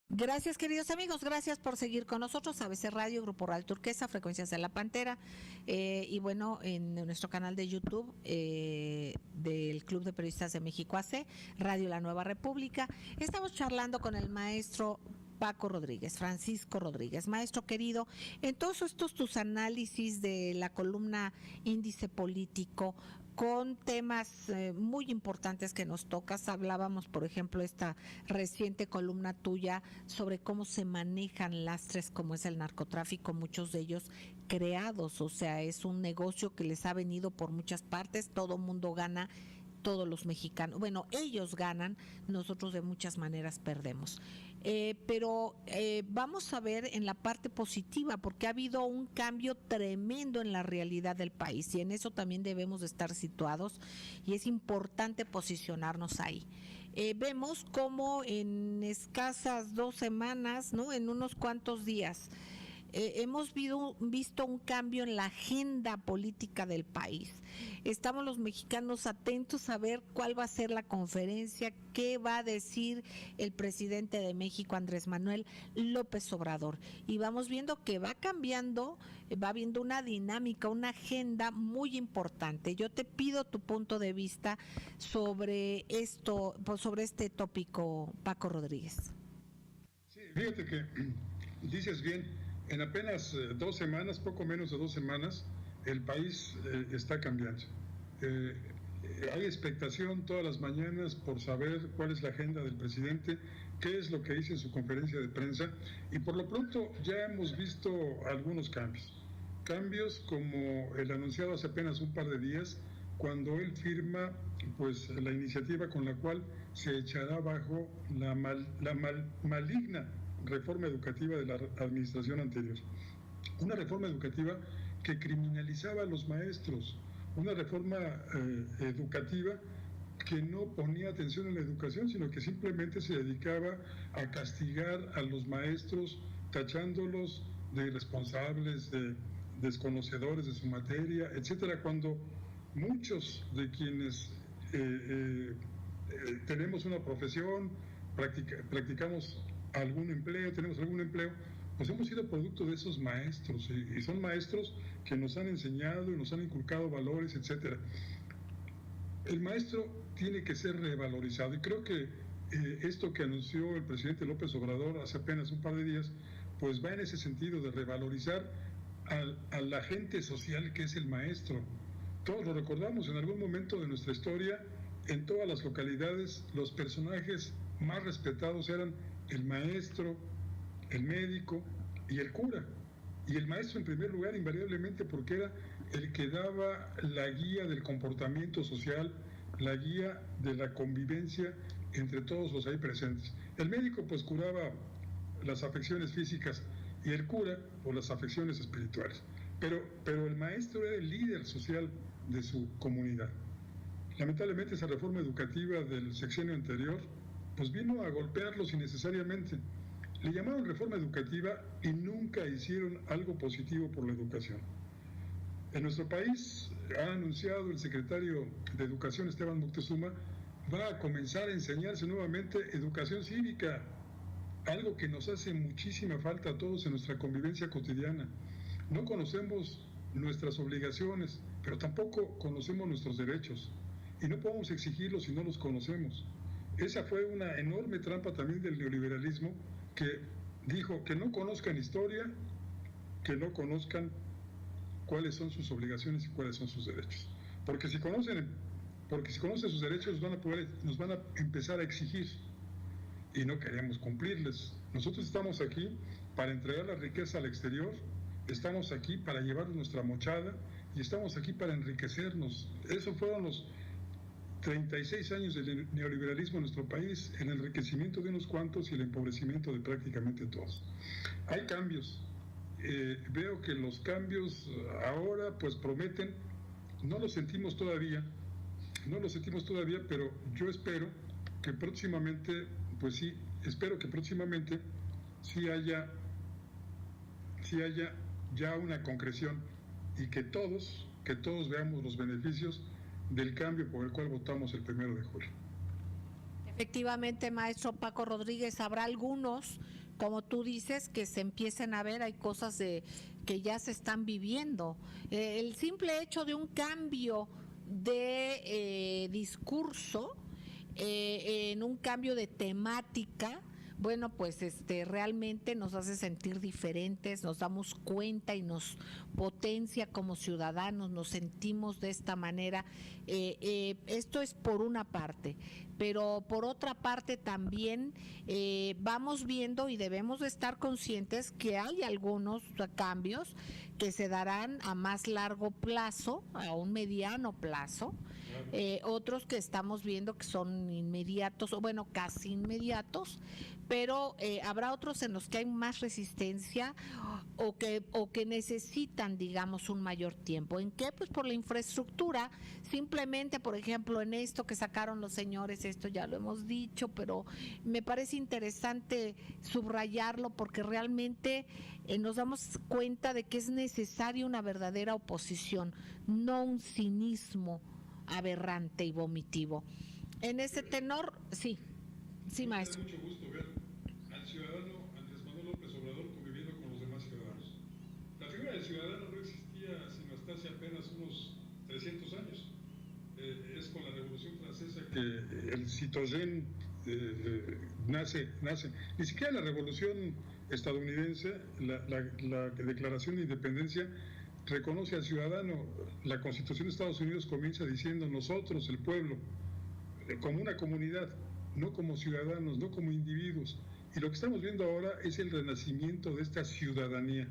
Gracias, queridos amigos, gracias por seguir con nosotros, ABC Radio, Grupo Rural Turquesa, Frecuencias de la Pantera, y bueno, en nuestro canal de YouTube del Club de Periodistas de México AC, Radio La Nueva República. Estamos charlando con el maestro Paco Rodríguez, Francisco Rodríguez. Maestro querido, en todos estos tus análisis de la columna Índice Político, con temas muy importantes que nos tocas, hablábamos, por ejemplo, esta reciente columna tuya sobre cómo se manejan lastres como es el narcotráfico, muchos de ellos creados, o sea, es un negocio que les ha venido por muchas partes, todo mundo gana, todos los mexicanos, bueno, ellos ganan, nosotros de muchas maneras perdemos. Pero vamos a ver en la parte positiva, porque ha habido un cambio tremendo en la realidad del país y en eso también debemos de estar situados y es importante posicionarnos ahí. Vemos cómo en escasas 2 semanas, ¿no?, en unos cuantos días, hemos visto un cambio en la agenda política del país. Estamos los mexicanos atentos a ver cuál va a ser la conferencia, qué va a decir el presidente de México, Andrés Manuel López Obrador. Y vamos viendo que va cambiando, va viendo una dinámica, una agenda muy importante. Yo te pido tu punto de vista sobre esto, sobre este tópico, Paco Rodríguez. Sí, fíjate que dices bien. En apenas 2 semanas, poco menos de 2 semanas, el país está cambiando. Hay expectación todas las mañanas por saber cuál es la agenda del presidente, qué es lo que dice en su conferencia de prensa, y por lo pronto ya hemos visto algunos cambios. Cambios como el anunciado hace apenas un par de días, cuando él firma pues la iniciativa con la cual se echará abajo la maligna reforma educativa de la administración anterior. Una reforma educativa que criminalizaba a los maestros, una reforma educativa que no ponía atención en la educación, sino que simplemente se dedicaba a castigar a los maestros, tachándolos de irresponsables, de desconocedores de su materia, etcétera, cuando muchos de quienes tenemos una profesión, practicamos tenemos algún empleo, pues hemos sido producto de esos maestros, y son maestros que nos han enseñado y nos han inculcado valores, etcétera. El maestro tiene que ser revalorizado, y creo que esto que anunció el presidente López Obrador hace apenas un par de días, pues va en ese sentido de revalorizar al agente social que es el maestro. Todos lo recordamos, en algún momento de nuestra historia, en todas las localidades, los personajes más respetados eran el maestro, el médico y el cura. Y el maestro en primer lugar, invariablemente, porque era el que daba la guía del comportamiento social, la guía de la convivencia entre todos los ahí presentes. El médico pues curaba las afecciones físicas y el cura por las afecciones espirituales. Pero el maestro era el líder social de su comunidad. Lamentablemente esa reforma educativa del sexenio anterior pues vino a golpearlos innecesariamente. Le llamaron reforma educativa y nunca hicieron algo positivo por la educación. En nuestro país, ha anunciado el secretario de Educación, Esteban Moctezuma, va a comenzar a enseñarse nuevamente educación cívica, algo que nos hace muchísima falta a todos en nuestra convivencia cotidiana. No conocemos nuestras obligaciones, pero tampoco conocemos nuestros derechos y no podemos exigirlos si no los conocemos. Esa fue una enorme trampa también del neoliberalismo, que dijo que no conozcan historia, que no conozcan cuáles son sus obligaciones y cuáles son sus derechos. Porque si conocen sus derechos nos van a empezar a exigir y no queremos cumplirles. Nosotros estamos aquí para entregar la riqueza al exterior, estamos aquí para llevar nuestra mochada y estamos aquí para enriquecernos. Esos fueron los 36 años del neoliberalismo en nuestro país, el enriquecimiento de unos cuantos y el empobrecimiento de prácticamente todos. Hay cambios. Veo que los cambios ahora pues prometen, no los sentimos todavía, pero yo espero que próximamente, sí haya ya una concreción y que todos veamos los beneficios del cambio por el cual votamos el 1 de julio. Efectivamente, maestro Paco Rodríguez, habrá algunos, como tú dices, que se empiecen a ver, hay cosas que ya se están viviendo. El simple hecho de un cambio de discurso, en un cambio de temática, bueno, pues realmente nos hace sentir diferentes, nos damos cuenta y nos potencia como ciudadanos, nos sentimos de esta manera. Esto es por una parte, pero por otra parte también vamos viendo y debemos de estar conscientes que hay algunos cambios que se darán a más largo plazo, a un mediano plazo, otros que estamos viendo que son inmediatos, o bueno, casi inmediatos, pero habrá otros en los que hay más resistencia o que necesitan, digamos, un mayor tiempo. ¿En qué? Pues por la infraestructura. Simplemente, por ejemplo, en esto que sacaron los señores, esto ya lo hemos dicho, pero me parece interesante subrayarlo porque realmente nos damos cuenta de que es necesaria una verdadera oposición, no un cinismo aberrante y vomitivo. En ese tenor, sí, maestro. Me da mucho gusto ver al ciudadano Andrés Manuel López Obrador conviviendo con los demás ciudadanos. La figura del ciudadano no existía sino hasta hace apenas unos 300 años. Es con la Revolución Francesa que el citoyen nace. Ni siquiera la Revolución estadounidense, la Declaración de Independencia, reconoce al ciudadano. La Constitución de Estados Unidos comienza diciendo nosotros, el pueblo, como una comunidad, no como ciudadanos, no como individuos. Y lo que estamos viendo ahora es el renacimiento de esta ciudadanía.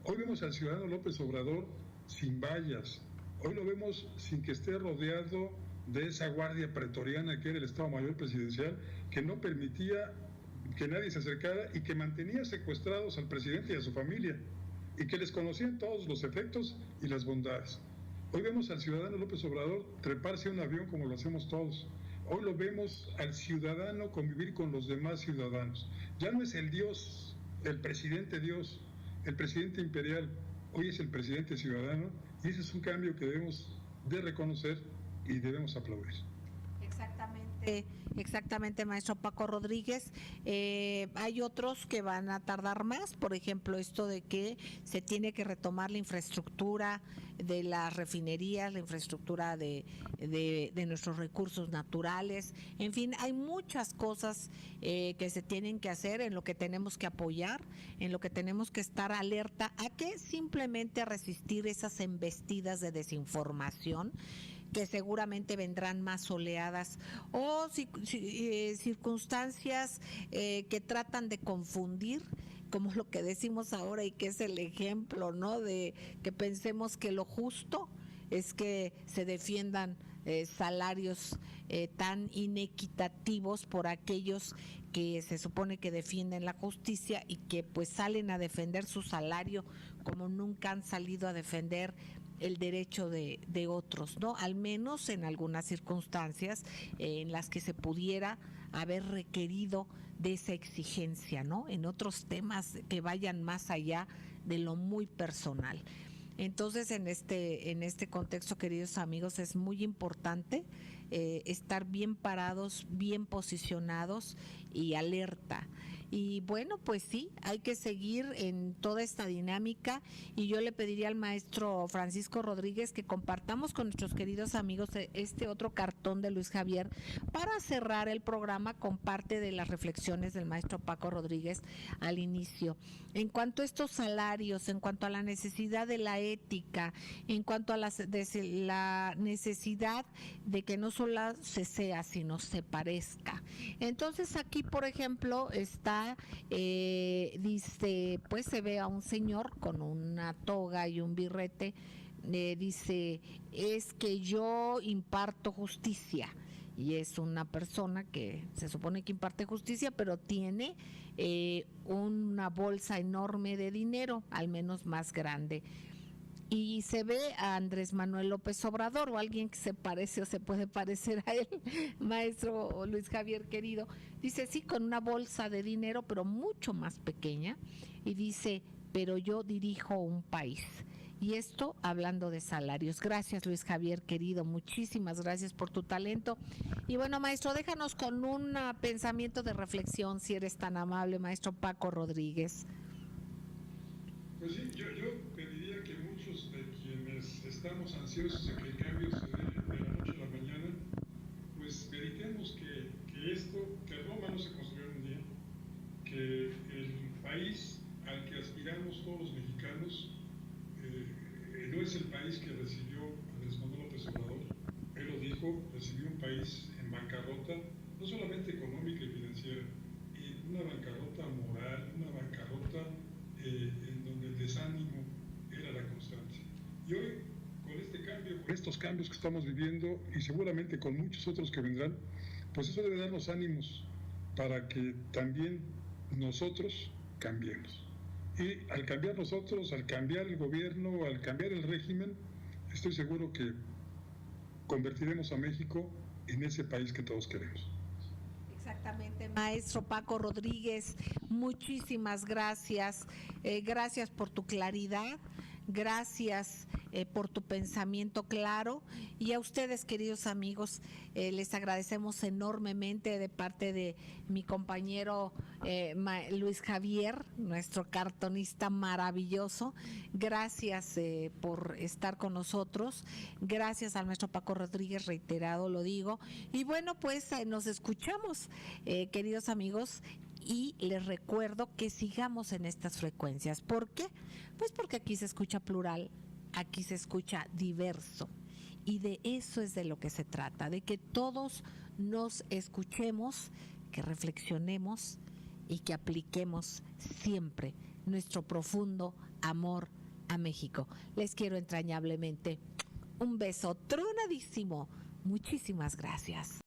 Hoy vemos al ciudadano López Obrador sin vallas, hoy lo vemos sin que esté rodeado de esa guardia pretoriana que era el Estado Mayor Presidencial, que no permitía que nadie se acercara y que mantenía secuestrados al presidente y a su familia, y que les conocían todos los efectos y las bondades. Hoy vemos al ciudadano López Obrador treparse a un avión como lo hacemos todos. Hoy lo vemos al ciudadano convivir con los demás ciudadanos. Ya no es el Dios, el presidente Dios, el presidente imperial. Hoy es el presidente ciudadano y ese es un cambio que debemos de reconocer y debemos aplaudir. Exactamente, maestro Paco Rodríguez. Hay otros que van a tardar más, por ejemplo, esto de que se tiene que retomar la infraestructura de las refinerías, la infraestructura de nuestros recursos naturales. En fin, hay muchas cosas que se tienen que hacer, en lo que tenemos que apoyar, en lo que tenemos que estar alerta a que simplemente a resistir esas embestidas de desinformación, que seguramente vendrán más oleadas, o circunstancias que tratan de confundir, como lo que decimos ahora y que es el ejemplo, ¿no? De que pensemos que lo justo es que se defiendan salarios tan inequitativos por aquellos que se supone que defienden la justicia y que pues salen a defender su salario como nunca han salido a defender el derecho de otros, ¿no? Al menos en algunas circunstancias en las que se pudiera haber requerido de esa exigencia, ¿no? En otros temas que vayan más allá de lo muy personal. Entonces, en este contexto, queridos amigos, es muy importante estar bien parados, bien posicionados y alerta. Y bueno, pues sí, hay que seguir en toda esta dinámica y yo le pediría al maestro Francisco Rodríguez que compartamos con nuestros queridos amigos este otro cartón de Luis Javier para cerrar el programa con parte de las reflexiones del maestro Paco Rodríguez al inicio. En cuanto a estos salarios, en cuanto a la necesidad de la ética, en cuanto a la necesidad de que no solo se sea, sino se parezca. Entonces aquí, por ejemplo, está, dice, pues se ve a un señor con una toga y un birrete, dice, es que yo imparto justicia. Y es una persona que se supone que imparte justicia, pero tiene una bolsa enorme de dinero, al menos más grande. Y se ve a Andrés Manuel López Obrador, o alguien que se parece o se puede parecer a él, maestro Luis Javier querido. Dice, sí, con una bolsa de dinero, pero mucho más pequeña. Y dice, pero yo dirijo un país. Y esto hablando de salarios. Gracias, Luis Javier querido, muchísimas gracias por tu talento. Y bueno, maestro, déjanos con un pensamiento de reflexión, si eres tan amable, maestro Paco Rodríguez. Pues sí, yo pediría que muchos de quienes estamos ansiosos de que el cambio se dé de la noche a la mañana, pues meditemos que Roma no se construyó en un día, que el país al que aspiramos todos los mexicanos no es el país que recibió Andrés Manuel López Obrador. Él lo dijo, recibió un país en bancarrota, no solamente económica y financiera, una bancarrota moral, una bancarrota en donde el desánimo era la constante. Y hoy, con este cambio, con estos cambios que estamos viviendo y seguramente con muchos otros que vendrán, pues eso debe darnos ánimos para que también nosotros cambiemos. Y al cambiar nosotros, al cambiar el gobierno, al cambiar el régimen, estoy seguro que convertiremos a México en ese país que todos queremos. Exactamente, maestro Paco Rodríguez, muchísimas gracias. Gracias por tu claridad, gracias por tu pensamiento claro, y a ustedes, queridos amigos, les agradecemos enormemente de parte de mi compañero Luis Javier, nuestro cartonista maravilloso. Gracias por estar con nosotros, gracias al maestro Paco Rodríguez, reiterado lo digo, y bueno, pues nos escuchamos, queridos amigos. Y les recuerdo que sigamos en estas frecuencias. ¿Por qué? Pues porque aquí se escucha plural, aquí se escucha diverso. Y de eso es de lo que se trata, de que todos nos escuchemos, que reflexionemos y que apliquemos siempre nuestro profundo amor a México. Les quiero entrañablemente un beso tronadísimo. Muchísimas gracias.